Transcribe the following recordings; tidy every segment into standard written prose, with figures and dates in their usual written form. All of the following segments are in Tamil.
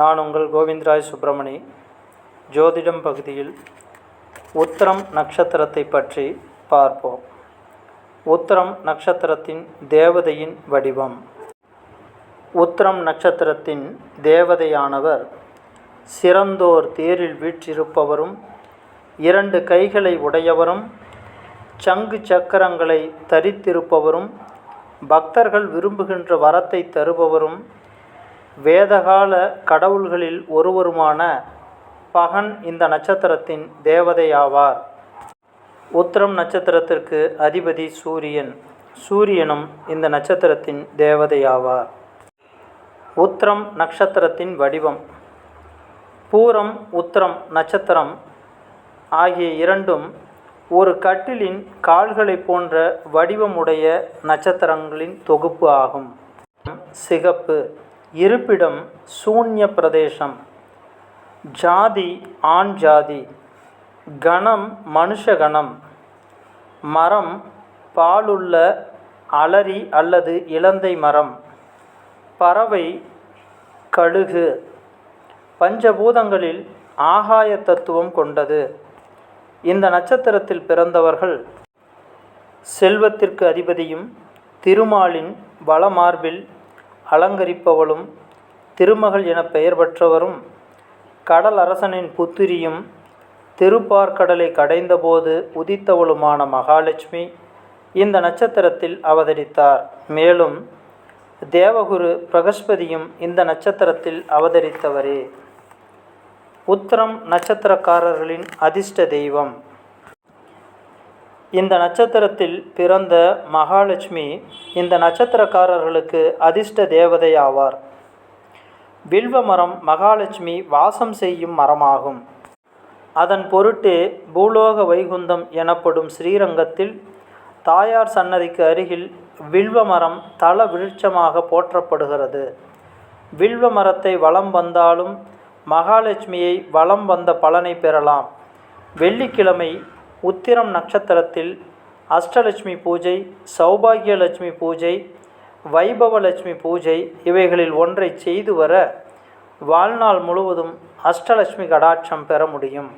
நான் உங்கள் கோவிந்தராஜ் சுப்பிரமணி. ஜோதிடம் பகுதியில் உத்திரம் நட்சத்திரத்தை பற்றி பார்ப்போம். உத்திரம் நட்சத்திரத்தின் தேவதையின் வடிவம். உத்திரம் நட்சத்திரத்தின் தேவதையானவர் சிறந்தோர் தேரில் வீற்றிருப்பவரும், 2 கைகளை உடையவரும், சங்கு சக்கரங்களை தரித்திருப்பவரும், பக்தர்கள் விரும்புகின்ற வரத்தை தருபவரும், வேதகால கடவுள்களில் ஒருவருமான பகன் இந்த நட்சத்திரத்தின் தேவதையாவார். உத்திரம் நட்சத்திரத்திற்கு அதிபதி சூரியன். சூரியனும் இந்த நட்சத்திரத்தின் தேவதையாவார். உத்திரம் நட்சத்திரத்தின் வடிவம். பூரம் உத்திரம் நட்சத்திரம் ஆகிய இரண்டும் ஒரு கட்டிலின் கால்களை போன்ற வடிவமுடைய நட்சத்திரங்களின் தொகுப்பு ஆகும். சிகப்பு. இருப்பிடம் சூன்ய பிரதேசம். ஜாதி ஆண் ஜாதி. கணம் மனுஷகணம். மரம் பாலுள்ள அலரி அல்லது இலந்தை மரம். பறவை கழுகு. பஞ்சபூதங்களில் ஆகாய தத்துவம் கொண்டது. இந்த நட்சத்திரத்தில் பிறந்தவர்கள் செல்வத்திற்கு அதிபதியும், திருமாலின் வளமார்பில் அலங்கரிப்பவளும், திருமகள் என பெயர் பெற்றவரும், கடல் அரசனின் புத்திரியும், திருப்பார்கடலை கடைந்தபோது உதித்தவளுமான மகாலட்சுமி இந்த நட்சத்திரத்தில் அவதரித்தார். மேலும் தேவகுரு பிரகஸ்பதியும் இந்த நட்சத்திரத்தில் அவதரித்தவரே. உத்திரம் நட்சத்திரக்காரர்களின் அதிர்ஷ்ட தெய்வம். இந்த நட்சத்திரத்தில் பிறந்த மகாலட்சுமி இந்த நட்சத்திரக்காரர்களுக்கு அதிர்ஷ்ட தேவதை ஆவார். வில்வ மரம் மகாலட்சுமி வாசம் செய்யும் மரமாகும். அதன் பொருட்டே பூலோக வைகுந்தம் எனப்படும் ஸ்ரீரங்கத்தில் தாயார் சன்னதிக்கு அருகில் வில்வ மரம் தல விருட்சமாக போற்றப்படுகிறது. வில்வ மரத்தை வலம் வந்தாலும் மகாலட்சுமியை வலம் வந்த பலனை பெறலாம். வெள்ளிக்கிழமை உத்திரம் நட்சத்திரத்தில் அஷ்டலட்சுமி பூஜை, சௌபாகியலட்சுமி பூஜை, வைபவலட்சுமி பூஜை இவைகளில் ஒன்றை செய்து வர வாழ்நாள் முழுவதும் அஷ்டலட்சுமி கடாட்சம் பெற முடியும்.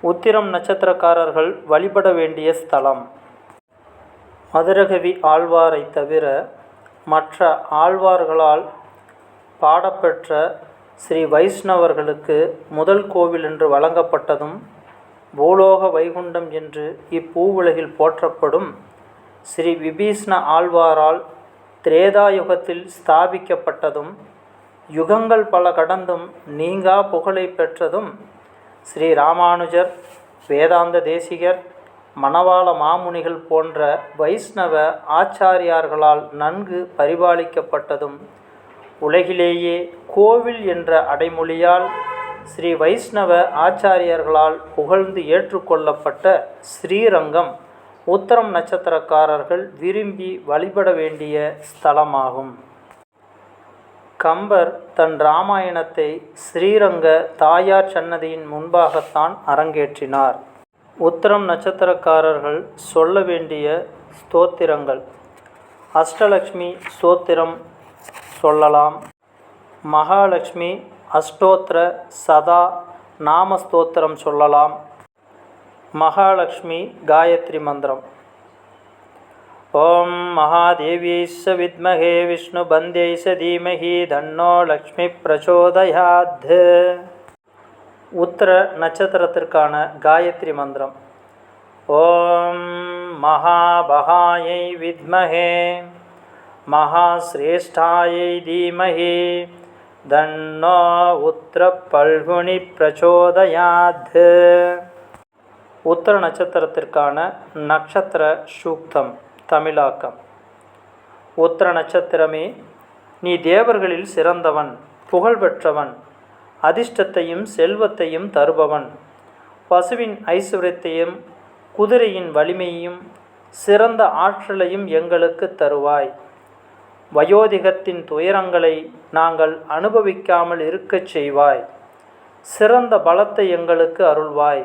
உத்திரம் நட்சத்திரக்காரர்கள் வழிபட வேண்டிய ஸ்தலம். மதுரகவி ஆழ்வாரை தவிர மற்ற ஆழ்வார்களால் பாடப்பெற்ற ஸ்ரீ வைஷ்ணவர்களுக்கு முதல் கோவில் என்று வழங்கப்பட்டதும், பூலோக வைகுண்டம் என்று இப்பூவுலகில் போற்றப்படும் ஸ்ரீ விபீஷ்ண ஆழ்வாரால் திரேதாயுகத்தில் ஸ்தாபிக்கப்பட்டதும், யுகங்கள் பல கடந்தும் நீங்கா புகழை பெற்றதும், ஸ்ரீ ராமானுஜர், வேதாந்த தேசிகர், மணவாள மாமுனிகள் போன்ற வைஷ்ணவ ஆச்சாரியார்களால் நன்கு பரிபாலிக்கப்பட்டதும், உலகிலேயே கோவில் என்ற அடைமொழியால் ஸ்ரீ வைஷ்ணவ ஆச்சாரியர்களால் புகழ்ந்து ஏற்றுக்கொள்ளப்பட்ட ஸ்ரீரங்கம் உத்திரம் நட்சத்திரக்காரர்கள் விரும்பி வழிபட வேண்டிய ஸ்தலமாகும். கம்பர் தன் இராமாயணத்தை ஸ்ரீரங்க தாயார் சன்னதியின் முன்பாகத்தான் அரங்கேற்றினார். உத்திரம் நட்சத்திரக்காரர்கள் சொல்ல வேண்டிய ஸ்தோத்திரங்கள். அஷ்டலக்ஷ்மி ஸ்தோத்திரம் சொல்லலாம். மகாலட்சுமி அஷ்டோத்திர சதா நாம ஸ்தோத்திரம் சொல்லலாம். மகாலட்சுமி காயத்ரி மந்திரம். ஓம் மகாதேவியைஷ வித்மஹே விஷ்ணுபந்தைஷ தீமஹி தன்னோ லக்ஷ்மி பிரச்சோதயாத். உத்திர நட்சத்திரத்திற்கான காயத்ரி மந்திரம். ஓம் மகாபகாயை வித்மஹே மகாஸ்ரேஷ்டாயை தீமஹி தன்னோ உத்திர பல்குனி பிரச்சோதயாத். உத்திர நட்சத்திரத்திற்கான நட்சத்திர சூக்தம் தமிழாக்கம். உத்திர நட்சத்திரமே, நீ தேவர்களில் சிறந்தவன், புகழ்பெற்றவன், அதிர்ஷ்டத்தையும் செல்வத்தையும் தருபவன், பசுவின் ஐஸ்வர்யத்தையும் குதிரையின் வலிமையையும் சிறந்த ஆற்றலையும் எங்களுக்கு தருவாய். வயோதிகத்தின் துயரங்களை நாங்கள் அனுபவிக்காமல் இருக்கச் செய்வாய். சிறந்த பலத்தை எங்களுக்கு அருள்வாய்.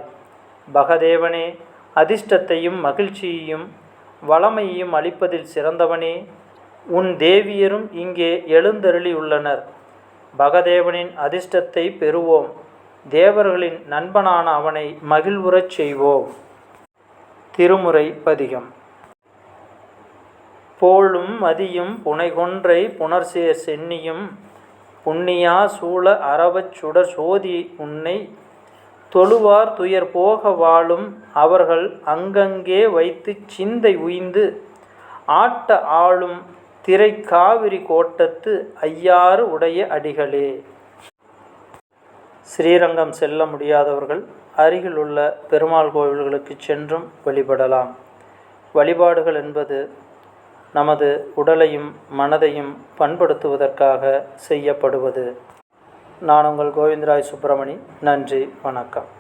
பகதேவனே, அதிர்ஷ்டத்தையும் மகிழ்ச்சியையும் வளமையையும் அளிப்பதில் சிறந்தவனே, உன் தேவியரும் இங்கே எழுந்தருளியுள்ளனர். பகதேவனின் அதிர்ஷ்டத்தை பெறுவோம். தேவர்களின் நண்பனான அவனை மகிழ்வுறச் செய்வோம். திருமுறை பதிகம். போலும் மதியும் புனைகொன்றை புனர்சேர் சென்னியும் புண்ணியா சூழ அரவச் சுடர் சோதி உன்னை தொழுவார் துயர் போக வாழும் அவர்கள் அங்கங்கே வைத்துச் சிந்தை உய்ந்து ஆட்ட ஆளும் திரை காவிரி கோட்டத்து ஐயாறு உடைய அடிகளே. ஸ்ரீரங்கம் செல்ல முடியாதவர்கள் அருகில் உள்ள பெருமாள் கோவில்களுக்கு சென்றும் வழிபடலாம். வழிபாடுகள் என்பது நமது உடலையும் மனதையும் பண்படுத்துவதற்காக செய்யப்படுவது. நான் உங்கள் கோவிந்தராய் சுப்பிரமணி. நன்றி, வணக்கம்.